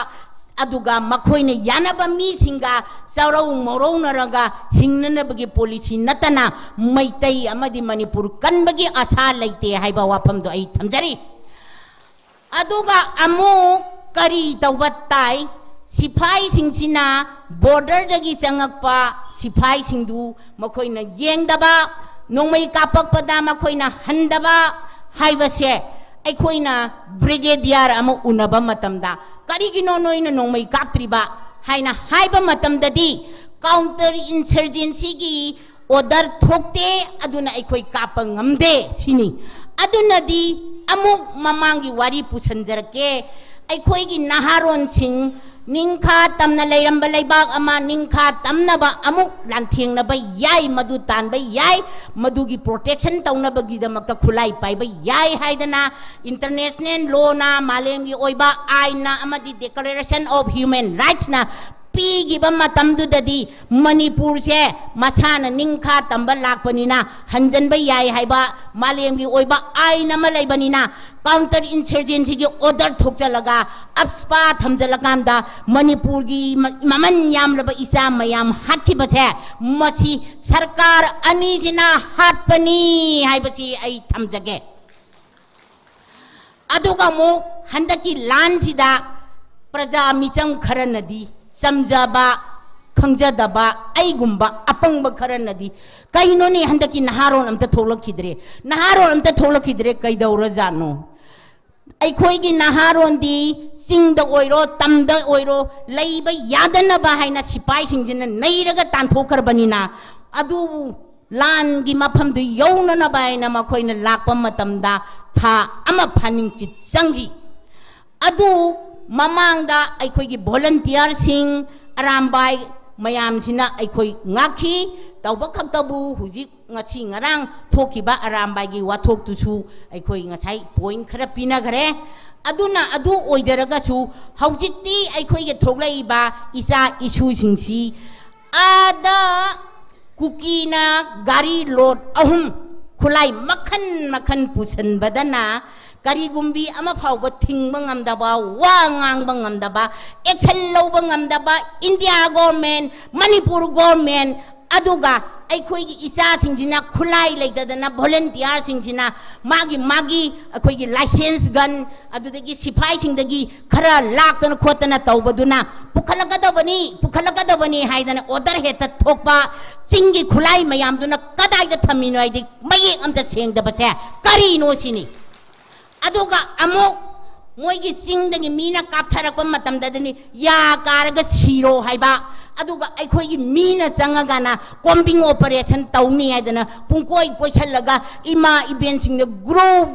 अदुगा मखोइने यानबा मीसिंगा सौरौ मौरौनरगा हिंगनबगी पॉलिसी नतना मैतै अमदी मणिपुर कनबगी आशा लैते हाइबा वाफमदो आई थमजरी अदुगा अमु करी तौबा ताई सिपाही सिंसिना बॉर्डर दगी चंगकपा सिपाही सिंधु मखोइना येंगदबा नोंमै कापकपदा मखोइना हंदबा हाइबसे अखोइना ब्रिगेडियर अमु उनबा मतमदा करिगिनो नोइना नोंमै कापत्रिबा हाइना हाइबा मतमददी काउंटर इंसर्जेंसी की ऑर्डर थोकते अदुना अखोइ काप ngamde सिनी अदुनदी अमुक ममांगी वारी पुसंजरके अखोइगी नहारोन सिंह निंखा तमना लैरंबा लैबाक अमा निंखा तमनबा अमुक लांथेंनबा याय मदु तानबा याय मदुगी प्रोटेक्शन तौनबगीदमक्ता खुलाई पाइबा याय हाइदना इंटरनेशनल लॉ ना मालेमगी ओइबा आइना अमदी डिक्लेरेशन ऑफ ह्यूमन राइट्स ना पीगिबा मतमदुददी मणिपुर से मसाना निंखा तंबा लाकपनिना हंजनबा याय हाइबा मालेमगी ओइबा आइना मा लैबनिना काउंटर इंसर्जेंसी की ऑर्डर थोकचलगा अपस्पा थमजलकामदा मणिपुर की ममन यामलबा इसा मयाम हाथिबसे मसी सरकार अनीसिना हाटपनी हाइबसी आई थमजगे अदुगा मु हंदकी लानसिदा प्रजा मिचम खरनदी समझबा खंजदबा अगुंबा अपंग खरनदी कहींनोने हंदकी नहारोन अमता थोलखिद्रे कैदौरजानो अखोइगी नहारोंदी सिंगद ओइरो तमद ओइरो लैबा यादनबा हाइना सिपाई सिंजिना नैरगा तांथोखरबनिना अदु लानगी मफमदु यौननबा हाइना मखोइना लाकपा मतमदा था अमा फानिंगचि चंगी अदु ममांगदा अखोइगी वॉलंटियर सिंह अरामबाई मयामसिना अखोइ ngakhi तौबा खक्तबु हुजिक ngasi ngarang thokiba arambai wathok tusu अखोइ ngasai point khara pinagre aduna adu oidaragasu haujikti अखोइ ge thoklaiba isa issue singsi ada kukina gari load ahum khulai makhan makhan pusan badana करीगुंबी अमा फावबा थिंगबा ngamdaba wa ngang ba ngamdaba action lawba ngamdaba India government Manipur government aduga ꯑꯩꯈꯣꯏꯒꯤ ꯏꯆꯥꯁꯤꯡꯁꯤꯅ ꯈꯨꯠꯂꯥꯏ ꯂꯩꯇꯗꯅ ꯚꯣꯂꯨꯟꯇꯤꯌꯥꯔꯁꯤꯡꯁꯤꯅ ꯃꯥꯒꯤ ꯑꯩꯈꯣꯏꯒꯤ licence gun ꯑꯗꯨꯗꯒꯤ ꯁꯤꯐꯥꯏꯁꯤꯡꯗꯒꯤ ꯈꯔ ꯂꯥꯛꯇꯅ ꯈꯣꯠꯇꯅ ꯇꯧꯕꯗꯨꯅ ꯄꯨꯈꯠꯂꯛꯀꯗꯕꯅꯤ ꯍꯥꯏꯗꯅ ꯑꯣꯔꯗꯔ ꯍꯦꯛꯇ ꯊꯣꯛꯄ ꯆꯤꯡꯒꯤ ꯈꯨꯠꯂꯥꯏ ꯃꯌꯥꯝꯗꯨꯅ ꯀꯗꯥꯏꯗ ꯊꯝꯃꯤꯅꯣ ꯍꯥꯏꯗꯤ ꯃꯌꯦꯛ ꯑꯝꯇ ꯁꯦꯡꯗꯕꯁꯦ ꯀꯔꯤꯅꯣ ꯁꯤꯅꯤ ꯑꯗꯨꯒ ꯑꯃꯨꯛ ꯃꯣꯏꯒꯤ ꯆꯤꯡꯗꯒꯤ ꯃꯤꯅ ꯀꯥꯞꯊꯔꯛꯄ ꯃꯇꯝꯗꯗꯤ ꯌꯥ ꯀꯥꯔꯒ ꯁꯤꯔꯣ ꯍꯥꯏꯕ ꯑꯗꯨꯒ ꯑꯩꯈꯣꯏꯒꯤ ꯃꯤꯅ ꯆꯪꯉꯒꯅ ꯀꯣꯝꯕꯤꯡ ꯑꯣꯄꯔꯦꯁꯟ ꯇꯧꯅꯤ ꯍꯥꯏꯗꯅ ꯄꯨꯡꯀꯣꯏ ꯀꯣꯏꯁꯜꯂꯒ ꯏꯃꯥ ꯏꯕꯦꯟꯁꯤꯡꯅ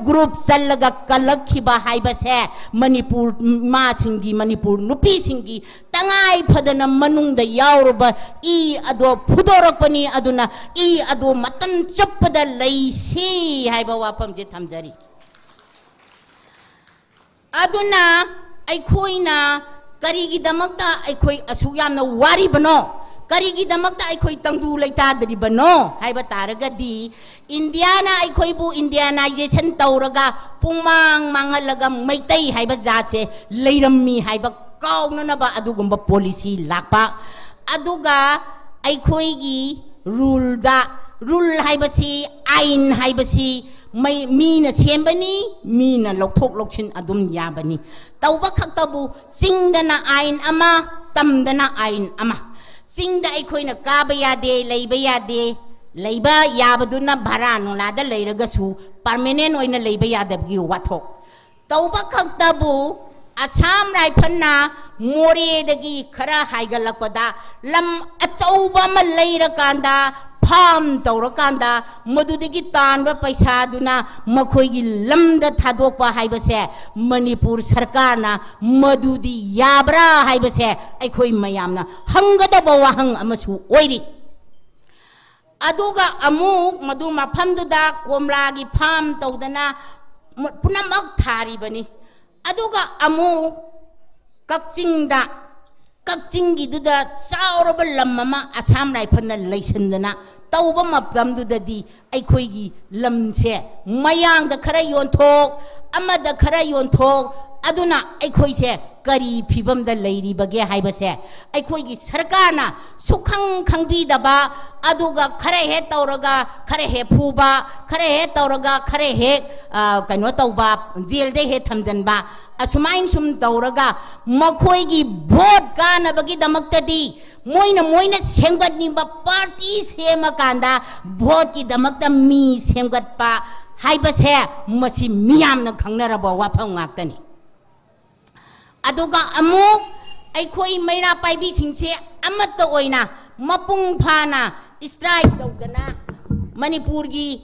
ꯒ꯭ꯔꯨꯞ ꯆꯜꯂꯒ ꯀꯜꯂꯛꯈꯤꯕ ꯍꯥꯏꯕꯁꯦ ꯃꯅꯤꯄꯨꯔ ꯏꯃꯥꯁꯤꯡꯒꯤ ꯃꯅꯤꯄꯨꯔ ꯅꯨꯄꯤꯁꯤꯡꯒꯤ ꯇꯉꯥꯏ ꯐꯗꯅ ꯃꯅꯨꯡꯗ ꯌꯥꯎꯔꯕ ꯏ ꯑꯗꯣ ꯐꯨꯗꯣꯔꯛꯄꯅꯤ ꯑꯗꯨꯅ ꯏ ꯑꯗꯣ ꯃꯇꯝ ꯆꯨꯞꯄꯗ ꯂꯩꯁꯤ ꯍꯥꯏꯕ ꯋꯥꯐꯝꯁꯦ ꯊꯝꯖꯔꯤ aduna ꯑꯩꯈꯣꯏꯅ ꯀꯔꯤꯒꯤꯗꯃꯛꯇ ꯑꯩꯈꯣꯏ ꯑꯁꯨꯛ ꯌꯥꯝꯅ ꯋꯥꯔꯤꯕꯅꯣ ꯀꯔꯤꯒꯤꯗꯃꯛꯇ ꯑꯩꯈꯣꯏ ꯇꯪꯗꯨ ꯂꯩꯇꯥꯗꯔꯤꯕꯅꯣ ꯍꯥꯏꯕ ꯇꯥꯔꯒꯗꯤ ꯏꯟꯗꯤꯌꯥꯅ ꯑꯩꯈꯣꯏꯕꯨ ꯏꯟꯗꯤꯌꯥꯅꯥꯏꯖꯦꯁꯟ ꯇꯧꯔꯒ ꯄꯨꯡꯃꯥꯡ ꯃꯥꯡꯍꯜꯂꯒ ꯃꯩꯇꯩ ꯍꯥꯏꯕ ꯖꯥꯠꯁꯦ ꯂꯩꯔꯝꯃꯤ ꯍꯥꯏꯕ ꯀꯥꯎꯅꯅꯕ ꯑꯗꯨꯒꯨꯝꯕ ꯄꯣꯂꯤꯁꯤ ꯂꯥꯛꯄ ꯑꯗꯨꯒ ꯑꯩꯈꯣꯏꯒꯤ ꯔꯨꯜ ꯍꯥꯏꯕꯁꯤ ꯑꯥꯏꯟ ꯍꯥꯏꯕꯁꯤ ꯃꯤꯅ ꯁꯦꯝꯕꯅꯤ ꯃꯤꯅ ꯂꯧꯊꯣꯛ ꯂꯧꯁꯤꯟ ꯑꯗꯨꯝ ꯌꯥꯕꯅꯤ ꯇꯧꯕ ꯈꯛꯇꯕꯨ ꯆꯤꯡꯗꯅ ꯑꯥꯏꯟ ꯑꯃ ꯇꯝꯗꯅ ꯑꯥꯏꯟ ꯑꯃ ꯆꯤꯡꯗ ꯑꯩꯈꯣꯏꯅ ꯀꯥꯕ ꯌꯥꯗꯦ ꯂꯩꯕ ꯌꯥꯗꯦ ꯂꯩꯕ ꯌꯥꯕꯗꯨꯅ ꯚꯔꯥ ꯅꯣꯡꯂꯥꯗ ꯂꯩꯔꯒꯁꯨ ꯄꯔꯃꯦꯅꯦꯟ ꯑꯣꯏꯅ ꯂꯩꯕ ꯌꯥꯗꯕꯒꯤ ꯋꯥꯊꯣꯛ ꯇꯧꯕ ꯈꯛꯇꯕꯨ ꯑꯁꯥꯝ ꯔꯥꯏꯐꯜꯅ ꯃꯣꯔꯦꯗꯒꯤ ꯈꯔ ꯍꯥꯏꯒꯠꯂꯛꯄꯗ ꯂꯝ ꯑꯆꯧꯕ ꯑꯃ ꯂꯩꯔꯀꯥꯟꯗ ꯐꯥꯝ ꯇꯧꯔꯀꯥꯟꯗ ꯃꯗꯨꯗꯒꯤ ꯇꯥꯟꯕ ꯄꯩꯁꯥꯗꯨꯅ ꯃꯈꯣꯏꯒꯤ ꯂꯝꯗ ꯊꯥꯗꯣꯛꯄ ꯍꯥꯏꯕꯁꯦ ꯃꯅꯤꯄꯨꯔ ꯁꯔꯀꯥꯔꯅ ꯃꯗꯨꯗꯤ ꯌꯥꯕ꯭ꯔꯥ ꯍꯥꯏꯕꯁꯦ ꯑꯩꯈꯣꯏ ꯃꯌꯥꯝꯅ ꯍꯪꯒꯗꯕ ꯋꯥꯍꯪ ꯑꯃꯁꯨ ꯑꯣꯏꯔꯤ ꯑꯗꯨꯒ ꯑꯃꯨꯛ ꯃꯗꯨ ꯃꯐꯝꯗꯨꯗ ꯀꯣꯝꯂꯥꯒꯤ ꯐꯥꯝ ꯇꯧꯗꯅ ꯄꯨꯝꯅꯃꯛ ꯊꯥꯔꯤꯕꯅꯤ ꯑꯗꯨꯒ ꯑꯃꯨꯛ ꯀꯛꯆꯤꯡꯒꯤꯗꯨꯗ ꯆꯥꯎꯔꯕ ꯂꯝ ꯑꯃ ꯑꯁꯥꯝ ꯔꯥꯏꯐꯜꯅ ꯂꯩꯁꯤꯟꯗꯅ ꯇꯧꯕ ꯃꯇꯝꯗꯨꯗꯗꯤ ꯑꯩꯈꯣꯏꯒꯤ ꯂꯝꯁꯦ ꯃꯌꯥꯡꯗ ꯈꯔ ꯌꯣꯟꯊꯣꯛ ꯑꯃꯗꯈꯔ ꯌꯣꯟꯊꯣꯛ aduna aikoi se kari phibam da leiri bage haiba se aikoi gi sarkar na sukhang khangbi daba aduga khare he tauraga khare he phuba khare he tauraga khare he kaino tauba jail de he thamjan ba asumain sum tauraga makhoi gi vote kana bagi damakta di moina sengbat ni ba party sema kanda vote ki damakta mi sengbat pa haiba se masi miyam na khangnaraba wapham ngaktani aduga amuk aikoi maira paibi singse amatta oina mapung phana strike tawdana manipur gi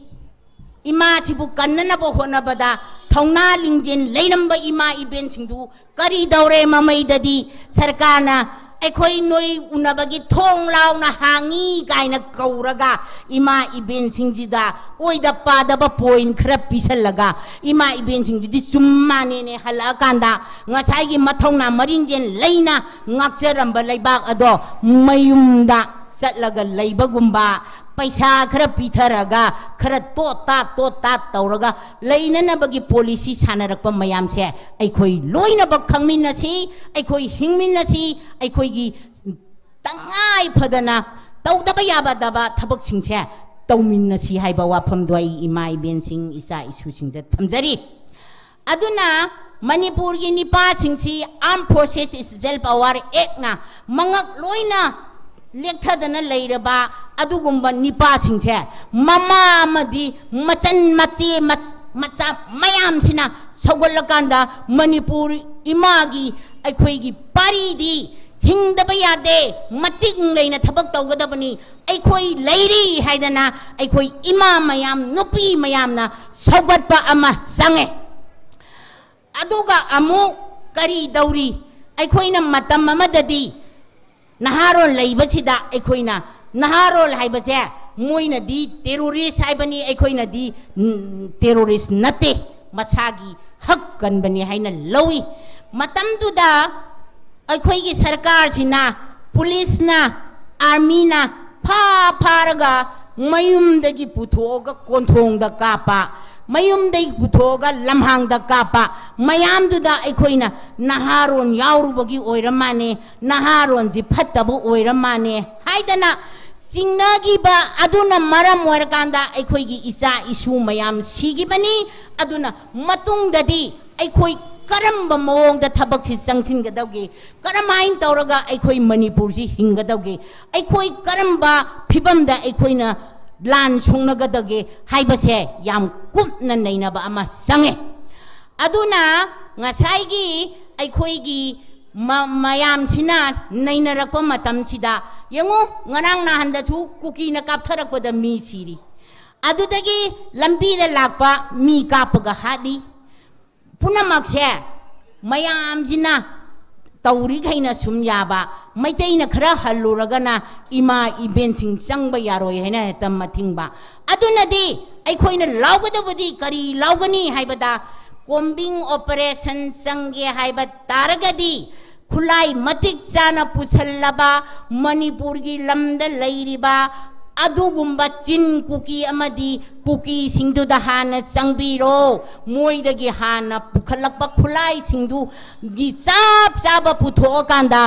ima sibu kannana bo hona bada thauna lingjen leinamba ima iben singdu kari daure mamai dadi sarkarna aikoi noi unabagi thong launa hangi kaina kauraga ima iben singjida oida pada ba point khara pisalaga ima iben singjidi chummane ne halakanda ngasai gi mathongna maringjen leina ngakjaramba leibak ado mayumda chatlaga leibagumba paisa khara pitharaga khara tota tauraga leinana bagi policy sanarakpa mayam se aikoi loina ba khangminasi aikoi hingminasi aikoi gi tangai phadana tawdaba yaba daba thabak singse tawminnasi haiba wafam doi imai ben sing isa isu sing da thamjari aduna manipur gi nipa singsi armed forces special power act na mangak loina lekthadana leiraba adugumba nipa singse mama amadi machan machi macha mayam sina sogolakanda manipur imagi aikoi gi pari di hingdaba yade mating leina thabak tawgadabani aikoi leiri haidana aikoi ima mayam nupi mayamna sogatpa ama sange aduga amu kari dauri aikoina matam amadadi naharol laibasida aikoina naharol haibase moina di terrorist haibani aikoina di terrorist nate masagi hak kanbani haina lawi matamduda aikoi gi sarkar sina police na army na pharaga mayumdagi puthoga konthongda kapa mayumdai puthoga lamhangda kapa mayamduda aikoina naharon yaurubagi oiramane naharon ji phattabu oiramane haidana चिंगनागिबा अदुना मरम ओरकांदा अखोइगी इचा issue मयाम सिगिबनी अदुना मतुंगददी अखोइ करम मवोंग थबक से संगसिनगदौगे करमाइन तौरगा अखोइ मणिपुर से हिंगदौगे अखोइ करम्बा फिबमदा अखोइना लान सोंगदगे हाइबसे याम कुपना नैनबा अमा संगे अदुना ngसाइगी अखोइगी मयाम सिना नैनरकप मतमसिदा यंगो ngarang nahandatu cookie न कापथरकपदा मी सिरी अदुदगी लंबीदा लाकपा मी कापगा हादी पुनमक्से मयामजिना तौरी खैना सुम याबा मैतैना खरा हल्लुरगना इमा इवेंटसिंग चंगबा यारोय हैना हेतम मथिंगबा अदुनदी अखोइना लाउगदबदी करी लाउगनी हाइबदा कोम्बिंग ऑपरेशन चंगे हाइबा तारगदी खुलाई मतिक चाना पुसल्लबा मणिपुर की लमद लैरिबा अदुगुम्बा चिन कुकी अमदी कुकी सिंधुदा हाना चंगबिरो मोइदगी हाना पुखलकपा खुलाई सिंधु गी चाप चाबा पुथोकांदा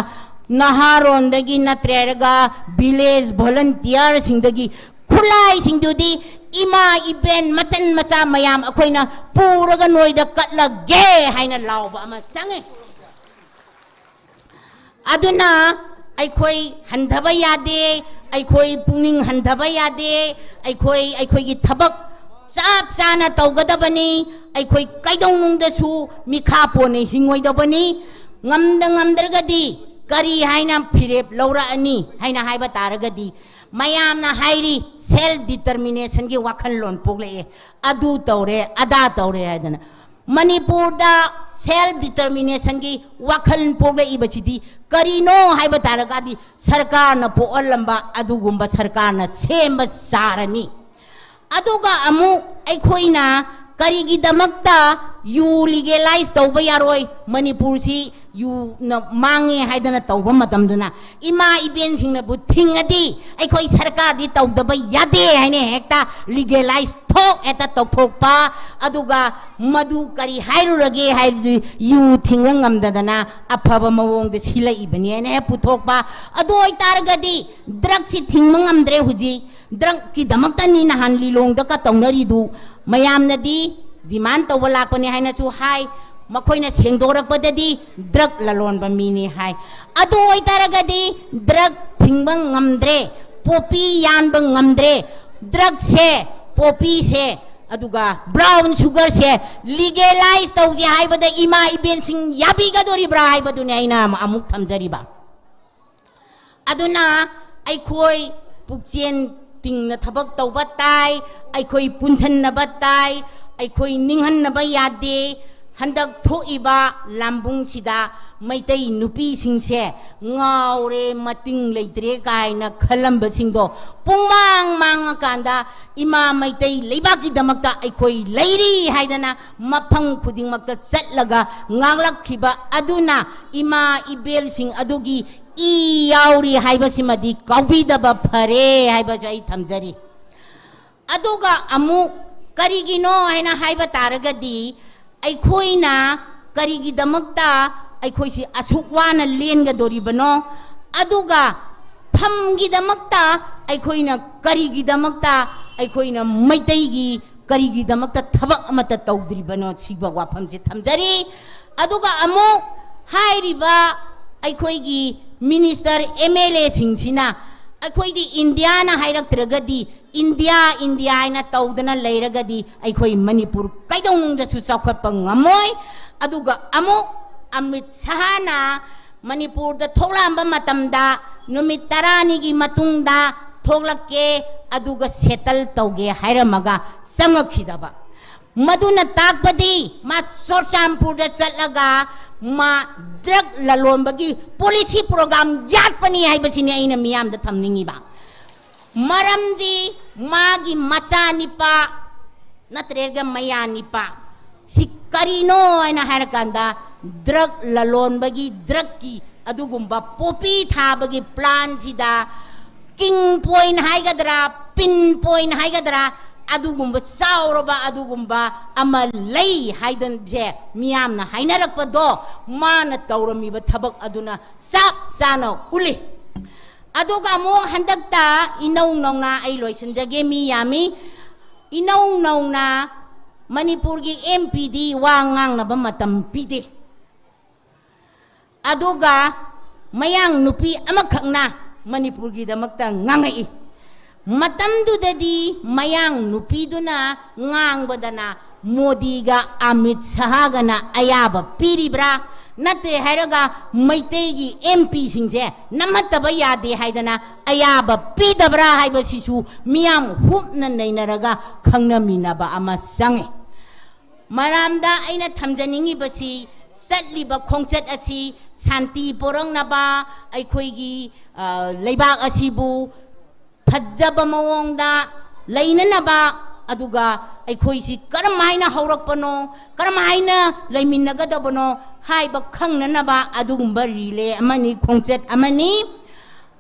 नहारोंदगी नत्रेरगा विलेज वॉलंटियर सिंधगी खुलाई सिंधुदी इमा इवेंट मचन मचा मयाम अखोइना पूरगा नोइदा कटलगे हाइना लाउबा अमा संगे अदुना अखोइ हंधबा यादे अखोइ पुनिंग हंधबा यादे अखोइ की थबक चाप चाना तौगदबनी अखोइ कैदौनुंगदसु मिखा पोने हिंगोइदबनी ngamdrgadi kari haina phirep lawraani haina haiba taragadi mayamna hairi self determination gi wakhal lon pogle adu tawre ada tawre haidana manipur da self determination gi wakhal pogle ibasidi karino haiba taragadi sarkar na po olamba adu gumba sarkar na semba sarani aduga amu aikhoina karigi damakta you legalize tawba yaroi manipur si you na mange haidana tawba matamduna ima iben singna bu thingadi aikoi sarkar di tawdaba yade haine hekta legalize thok eta tokpa aduga madu kari hairurage hairi you thinga ngamdadana aphaba mawong de sila ibani ne puthokpa adu oitargadi drug si thingma ngamdre huji drug ki damakta ni na hanli long da ka tawnari du mayamnadi demand tawba lakpani haina chu hai makoina sengdorakpadadi drug lalonba mini hai adu oitaragadi drug thingba ngamdre popi yanba ngamdre drug se popi se aduga brown sugar se legalize tawji haibada ima iben sing yabi gadori bra haibadu ne aina amuk thamjariba aduna aikhoi pukchen tingna thabak tawba tai aikhoi punchanna tai aikhoi ninghanna yade handak thoiba lambung sida maitai nupi singse ngaure mating leitre kaina khalamba singdo pungmang manga kanda ima maitai leibaki damakta aikhoi leiri haidana maphang khuding makta chatlaga nganglak khiba aduna ima ibel sing adugi I yauri haiba simadi kaubi daba phare haiba jai thamjari aduga amu karigino haina haiba taragadi aikhoina karigi damakta aikhoisi asukwana lenga doribano aduga phamgi damakta aikhoina karigi damakta aikhoina maitaigi karigi damakta thabak amata tawdribano siba wafamje thamjari aduga amu hairiba aikhoigi minister MLA singsina aikhoidi India na hairaktregadi India ina tawdana leiragadi aikhoi Manipur kaidong da su sakhwatpa ngamoy aduga amu Amit Shah na Manipur da tholamba matamda numit 10 gi matungda thoklakke aduga settle tawge hairamaga sangakhidaba maduna takpadi ma Sorchampur da chatlaga ma drug lalonbagi policy program yatpani haibasini aina miyam da thamningi ba maramdi magi macha nipa natrega maya nipa sikarino aina harakanda drug lalonbagi drug ki adugumba popi thabagi plan sida king point haigadra pin point haigadra adugumba sauraba adugumba amalai haidan je miyamna hainarakpa do mana taurami ba thabak aduna sap sana uli ꯑꯗꯨꯒ ꯑꯃꯨꯛ ꯍꯟꯗꯛꯇ ꯏꯅꯧ ꯅꯧꯅ ꯑꯩ ꯂꯣꯏꯁꯤꯟꯖꯒꯦ ꯃꯤ ꯌꯥꯝꯃꯤ ꯏꯅꯧ ꯅꯧꯅ ꯃꯅꯤꯄꯨꯔꯒꯤ MPꯗꯤ ꯋꯥ ꯉꯥꯡꯅꯕ ꯃꯇꯝ ꯄꯤꯗꯦ ꯑꯗꯨꯒ ꯃꯌꯥꯡ ꯅꯨꯄꯤ ꯑꯃꯈꯛꯅ ꯃꯅꯤꯄꯨꯔꯒꯤꯗꯃꯛꯇ ꯉꯥꯡꯉꯛꯏ ꯃꯇꯝꯗꯨꯗꯗꯤ ꯃꯌꯥꯡ ꯅꯨꯄꯤꯗꯨꯅ ꯉꯥꯡꯕꯗꯅ ꯃꯣꯗꯤꯒ ꯑꯃꯤꯠ ꯁꯍꯥꯒꯅ ꯑꯌꯥꯕ ꯄꯤꯔꯤꯕ꯭ꯔꯥ नते हैरगा मैतेगी MP सिंसे नमत्तबा यादे हाइदना अयाबा पीदबरा हाइबसिसु मियाम हुपना नैनरगा खंगनमिनाबा अमा संगे मरामदा अइना थमजनिंगी बसी चटलिबा खोंगचट असि शांति पोरंगनाबा अइखोइगी लेबाक असिबु फज्जबा मवोंगदा लैननबा अदुगा अइखोइसि करमाइना हौरकपनो करमाइना लैमिनगदबनो हाइबा खंगननबा अदुगुंबा रिले अमनी खोंगचट अमनी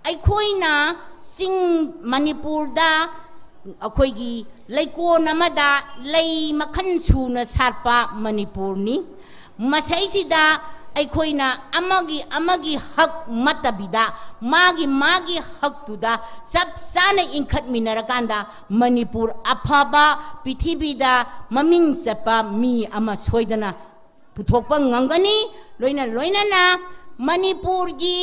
अइखोइना सिंग मणिपुरदा अखोइगी लैकोन अमदा लै मखन सुना सारपा मणिपुरनी मसैसिदा अइखोइना अमगी हक मतबिदा मागी हक तुदा सब साने इंखत मिनरकांदा मणिपुर अफाबा पृथ्वीदा ममिंग चपा मी अमा सोइदना पुथोकपा ngangani loina मणिपुर की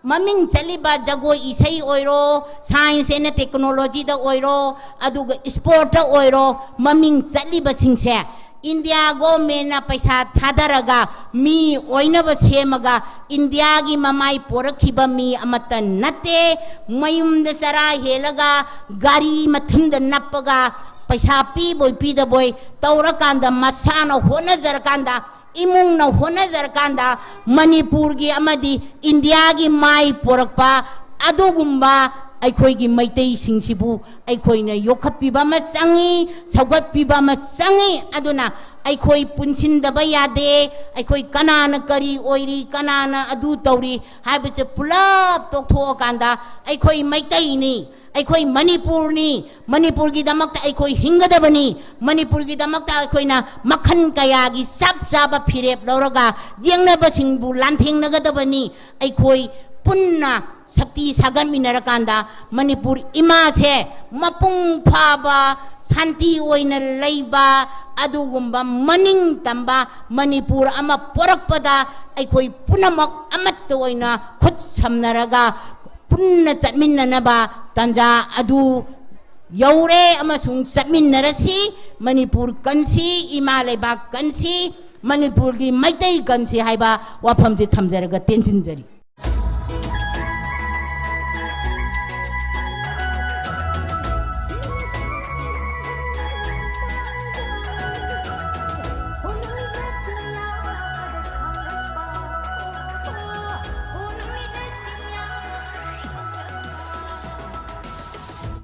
ममिंग चलिबा जगोई इसई ओइरो साइंस एंड टेक्नोलॉजी दा ओइरो अदुगा स्पोर्ट दा ओइरो ममिंग चलिबा सिंसे इंडिया गवर्नमेंट ना पैसा थादरगा मी ओइनबा सेमगा इंडिया की ममाई पोरखिबा मी अमत नते मयुमद सरा हेलगा गाड़ी मथुंद नपगा पैसा पीबोय पीदबोय तौरकांदा मसाना होनजरकांदा इमुंगना होनजरकांदा मणिपुर की अमदी इंडिया की माई पोरकपा अदुगुंबा अखोइगी मैतै सिंसिबु अखोइना योखपिबा म संगी सौगतपिबा म संगी अदुना अखोइ पुनसिनदबा यादे अखोइ कनाना करी ओइरी कनाना अदु तौरी हाइबचे पुलप तोथोकांदा अखोइ मैतैनी अखोइ मणिपुरनी मणिपुर की दमकता अखोइ हिंगदबनी मणिपुर की दमकता अखोइना मखन कयागी सब जाबा फिरेप लौरगा येंगनबसिंगबु लांथेंगनगदबनी अखोइ पुन्ना शक्ति सागन मिनरकांदा मणिपुर इमा से मपुंग फाबा शांति ओइना लैबा अदुगुंबा मनिंग तंबा मणिपुर अमा पोरकपदा अखोइ पुनमक अमत्त ओइना खुद समनरगा पुन्ना चटमिन्ननबा तंजा अदु यौरे अमसुंग चटमिन्नरसी मणिपुर कंसी इमा लेबा कंसी मणिपुर की मैतै कंसी हाइबा वाफमजे थमजरगा तेंजिनजरी